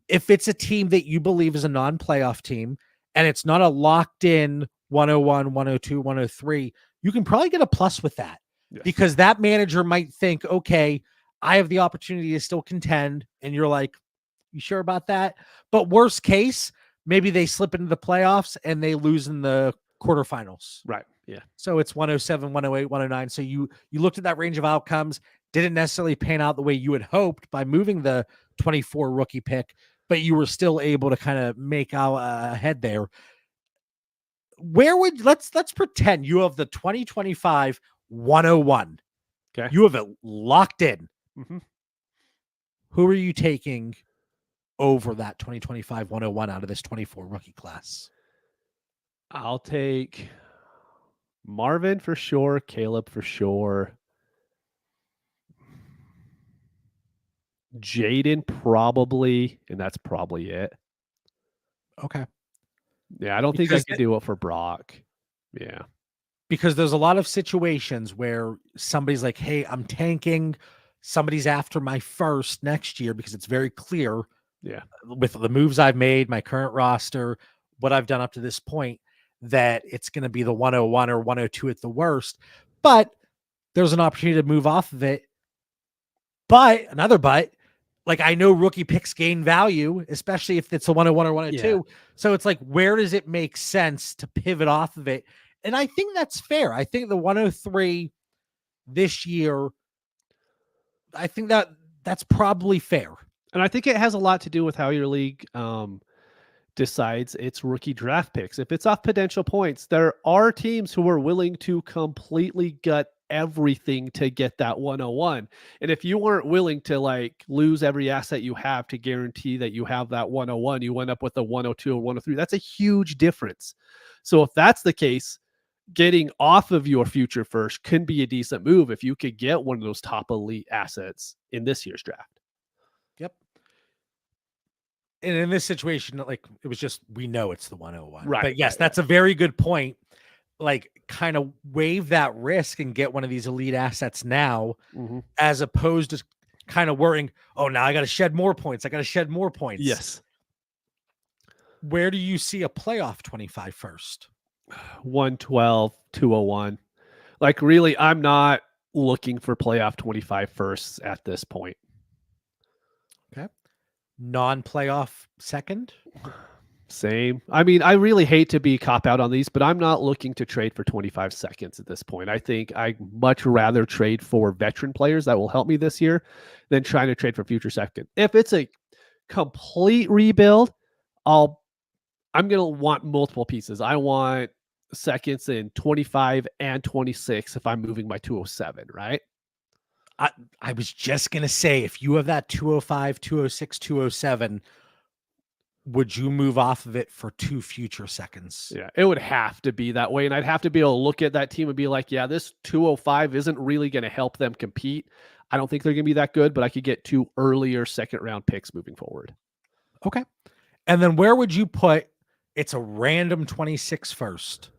if it's a team that you believe is a non-playoff team and it's not a locked in 101, 102, 103, you can probably get a plus with that. Yes. Because that manager might think, okay, I have the opportunity to still contend. And you're like, you sure about that? But worst case, maybe they slip into the playoffs and they lose in the quarterfinals. Right. Yeah. So it's 107, 108, 109. So you looked at that range of outcomes, didn't necessarily pan out the way you had hoped by moving the 24 rookie pick, but you were still able to kind of make out ahead there. Where would let's pretend you have the 2025 101. Okay. You have it locked in. Mm-hmm. Who are you taking over that 2025 101 out of this 24 rookie class? I'll take Marvin for sure, Caleb for sure. Jaylen probably, and that's probably it. Okay. Yeah, I don't think I could do it for Brock. Yeah. Because there's a lot of situations where somebody's like, hey, I'm tanking. Somebody's after my first next year because it's very clear with the moves I've made, my current roster, what I've done up to this point, that it's going to be the 101 or 102 at the worst. But there's an opportunity to move off of it. But like I know rookie picks gain value, especially if it's a 101 or 102. Yeah. So it's like, where does it make sense to pivot off of it? And I think that's fair. I think the 103 this year, I think that's probably fair. And I think it has a lot to do with how your league decides its rookie draft picks. If it's off potential points, there are teams who are willing to completely gut everything to get that 101. And if you weren't willing to like lose every asset you have to guarantee that you have that 101, you end up with a 102 or 103. That's a huge difference. So if that's the case, getting off of your future first can be a decent move if you could get one of those top elite assets in this year's draft. Yep. And in this situation, like it was just, we know it's the 101. Right. But yes, that's a very good point. Like kind of waive that risk and get one of these elite assets now, as opposed to kind of worrying, oh, now I got to shed more points. Yes. Where do you see a playoff 25 first? 112, 201. Like really, I'm not looking for playoff 25 firsts at this point. Okay. Non-playoff second? Same. I mean, I really hate to be cop out on these, but I'm not looking to trade for 25 seconds at this point. I think I'd much rather trade for veteran players that will help me this year than trying to trade for future second. If it's a complete rebuild, I'm going to want multiple pieces. I want seconds in 25 and 26 if I'm moving my 207, right? I was just going to say, if you have that 205, 206, 207, would you move off of it for 2 future seconds? Yeah, it would have to be that way. And I'd have to be able to look at that team and be like, yeah, this 205 isn't really going to help them compete. I don't think they're going to be that good, but I could get 2 earlier second round picks moving forward. Okay. And then where would you put, it's a random 26 first?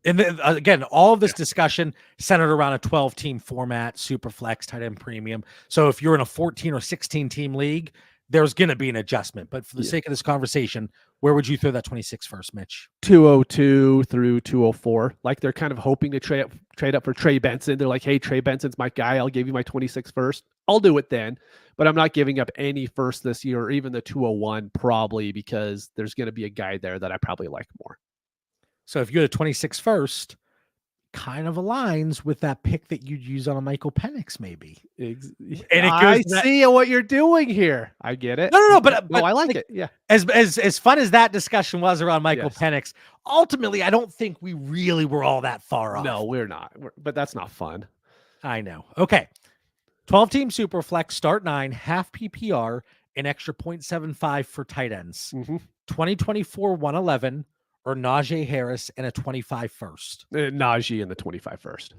And then, again, all of this discussion centered around a 12-team format, super flex, tight end premium. So if you're in a 14 or 16-team league, there's going to be an adjustment. But for the sake of this conversation, where would you throw that 26 first, Mitch? 202 through 204. Like they're kind of hoping to trade up for Trey Benson. They're like, hey, Trey Benson's my guy. I'll give you my 26 first. I'll do it then. But I'm not giving up any first this year or even the 201 probably because there's going to be a guy there that I probably like more. So if you had a 26 first, kind of aligns with that pick that you'd use on a Michael Penix, maybe. And it goes, see what you're doing here. I get it. No, but I like it. Yeah. As fun as that discussion was around Michael Penix, ultimately, I don't think we really were all that far off. No, we're not. But that's not fun. I know. Okay. 12-team Superflex, start 9, half PPR, an extra 0.75 for tight ends. 2024 111. Or Najee Harris and a 25 first. Najee and the 25 first.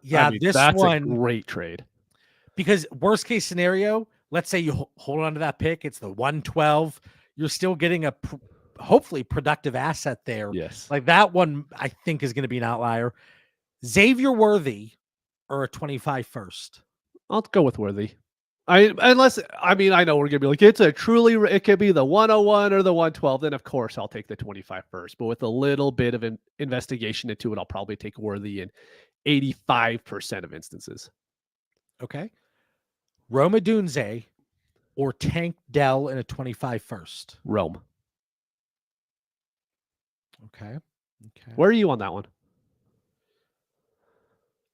Yeah, I mean, that's a great trade. Because worst case scenario, let's say you hold on to that pick. It's the 112. You're still getting a hopefully productive asset there. Yes. Like that one, I think is going to be an outlier. Xavier Worthy or a 25 first. I'll go with Worthy. I know we're gonna be like, it could be the 101 or the 112. Then of course I'll take the 25 first, but with a little bit of an investigation into it, I'll probably take Worthy in 85% of instances. Okay. Rome Odunze or Tank Dell in a 25 first. Rome. Okay. Where are you on that one?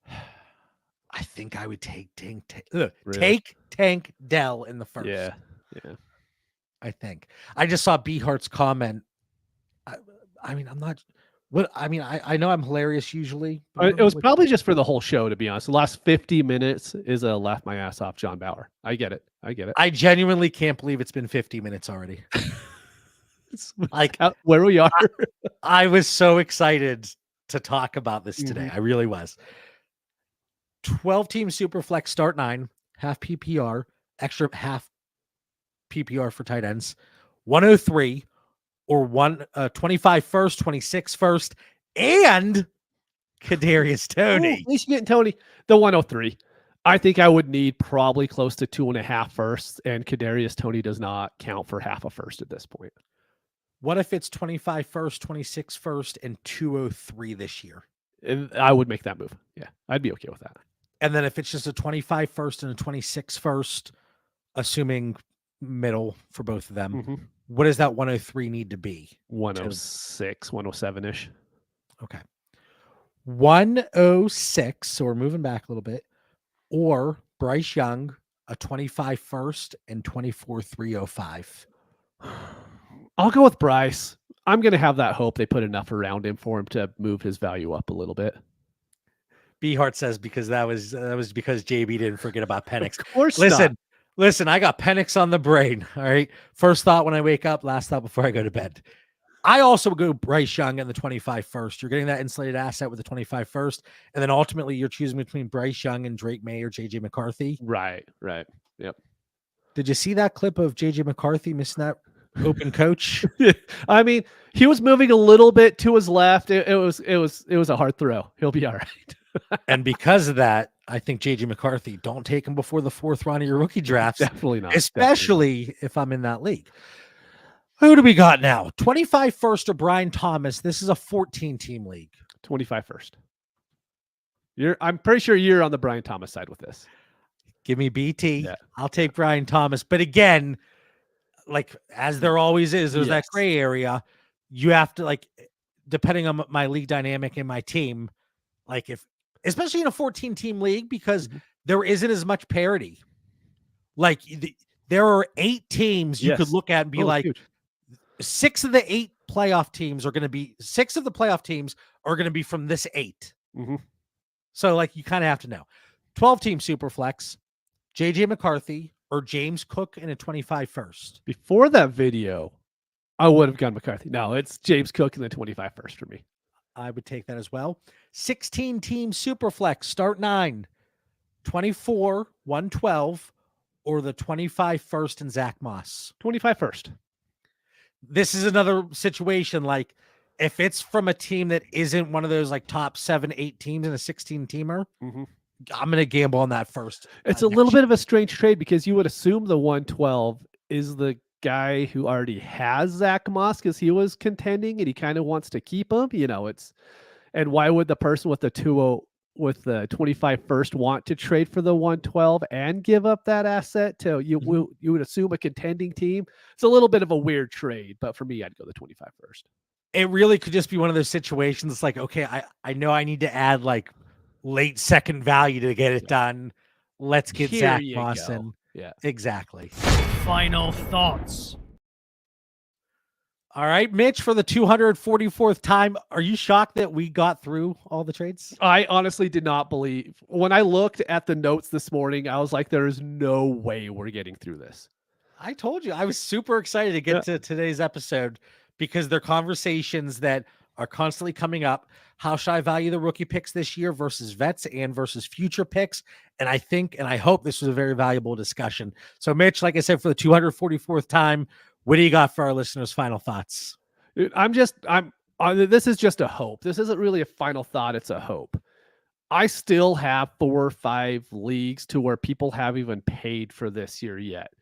I think I would take Really? take Tank Dell in the first. Yeah. I think. I just saw B Hart's comment. I mean, I'm not. What I mean, I know I'm hilarious usually. But I don't It was know what- probably just for the whole show, to be honest. The last 50 minutes is a laugh my ass off John Bauer. I get it. I genuinely can't believe it's been 50 minutes already. Like where we are. I was so excited to talk about this today. I really was. 12-team Superflex start 9, half PPR, extra half PPR for tight ends, 103 or 25 first, 26 first, and Kadarius Toney. At least you're getting Toney. The 103. I think I would need probably close to 2.5 firsts, and Kadarius Toney does not count for half a first at this point. What if it's 25 first, 26 first, and 203 this year? And I would make that move. Yeah, I'd be okay with that. And then if it's just a 25 first and a 26 first, assuming middle for both of them, what does that 103 need to be? 106, 107-ish. Okay. 106, so we're moving back a little bit, or Bryce Young, a 25 first and 24 305. I'll go with Bryce. I'm going to have that hope they put enough around him for him to move his value up a little bit. B Hart says because that was because JB didn't forget about Penix. Of course Listen, I got Penix on the brain. All right. First thought when I wake up, last thought before I go to bed. I also go Bryce Young in the 25 first. You're getting that insulated asset with the 25 first. And then ultimately you're choosing between Bryce Young and Drake May or JJ McCarthy. Right. Yep. Did you see that clip of JJ McCarthy missing that open coach? I mean, he was moving a little bit to his left. It was a hard throw. He'll be all right. And because of that, I think JJ McCarthy, don't take him before the 4th round of your rookie drafts. Definitely not. Especially if I'm in that league. Who do we got now? 25 first or Brian Thomas. This is a 14-team league. 25 first. I'm pretty sure you're on the Brian Thomas side with this. Give me BT. Yeah. I'll take Brian Thomas. But again, like as there always is, there's that gray area. You have to, like, depending on my league dynamic and my team, like especially in a 14-team league, because there isn't as much parity. Like there are 8 teams you could look at and be huge. 6 of the 8 playoff teams are going to be 6 of the playoff teams are going to be from this 8. So like you kind of have to know. 12-team Superflex, JJ McCarthy or James Cook in a 25 first. Before that video, I would have gone McCarthy. No, it's James Cook in the 25 first for me. I would take that as well. 16-team Superflex, start 9, 24, 112, or the 25 first and Zach Moss. 25 first. This is another situation, like if it's from a team that isn't one of those like top 7, 8 teams in a 16-teamer, I'm going to gamble on that first. It's a little bit of a strange trade because you would assume the 112 is the guy who already has Zach Moss because he was contending and he kind of wants to keep him. You know, and why would the person with the 20 with the 25 first want to trade for the 112 and give up that asset to you? You would assume a contending team. It's a little bit of a weird trade, but for me, I'd go the 25 first. It really could just be one of those situations. It's like, okay, I know I need to add like late second value to get it done. Let's get Zach Moss in. Yeah, exactly. Final thoughts. All right, Mitch, for the 244th time, are you shocked that we got through all the trades? I honestly did not believe. When I looked at the notes this morning, I was like, there is no way we're getting through this. I told you. I was super excited to get to today's episode because they're conversations that are constantly coming up. How should I value the rookie picks this year versus vets and versus future picks? And I think, and I hope this was a very valuable discussion. So Mitch, like I said, for the 244th time, what do you got for our listeners' final thoughts? This is just a hope. This isn't really a final thought. It's a hope. I still have 4 or 5 leagues to where people haven't even paid for this year yet.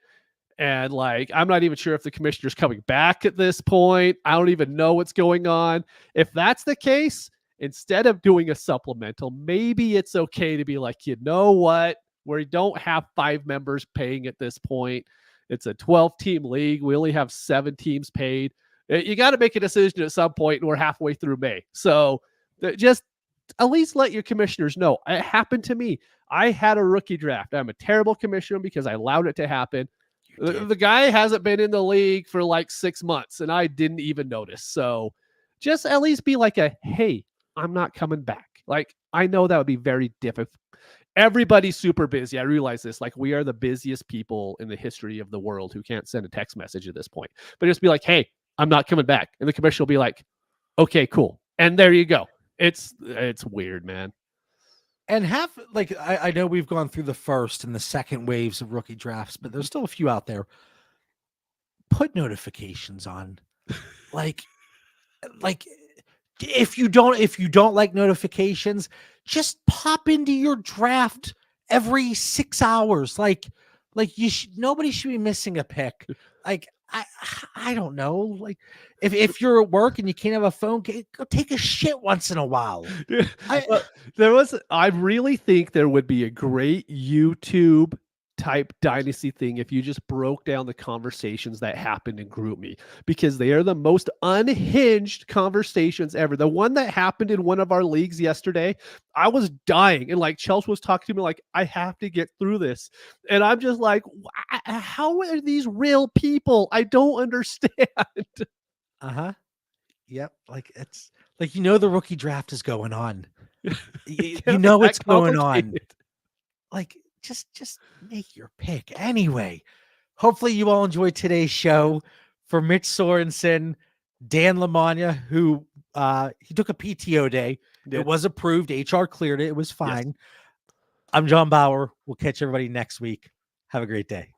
And like, I'm not even sure if the commissioner's coming back at this point. I don't even know what's going on. If that's the case, instead of doing a supplemental, maybe it's okay to be like, you know what? We don't have 5 members paying at this point. It's a 12-team league. We only have 7 teams paid. You got to make a decision at some point, and we're halfway through May. So just at least let your commissioners know. It happened to me. I had a rookie draft. I'm a terrible commissioner because I allowed it to happen. The guy hasn't been in the league for like 6 months, and I didn't even notice. So just at least be like hey, I'm not coming back. Like, I know that would be very difficult. Everybody's super busy. I realize this. Like, we are the busiest people in the history of the world who can't send a text message at this point. But just be like, hey, I'm not coming back. And the commissioner will be like, okay, cool. And there you go. It's weird, man. And I know we've gone through the first and the second waves of rookie drafts, but there's still a few out there. Put notifications on. like if you don't like notifications, just pop into your draft every 6 hours. Nobody should be missing a pick. Like, I don't know. Like, if you're at work and you can't have a phone, go take a shit once in a while. I really think there would be a great YouTube type Dynasty thing if you just broke down the conversations that happened in GroupMe, because they are the most unhinged conversations ever. The one that happened in one of our leagues yesterday, I was dying, and like Chelsea was talking to me like, I have to get through this, and I'm just like, how are these real people? I don't understand. Yep. Like, it's like, the rookie draft is going on. You know what's going on. Like, just make your pick anyway. Hopefully you all enjoyed today's show. For Mitch Sorensen, Dan Lamagna, who he took a PTO day. It was approved. HR cleared it. It was fine. Yes. I'm John Bauer. We'll catch everybody next week. Have a great day.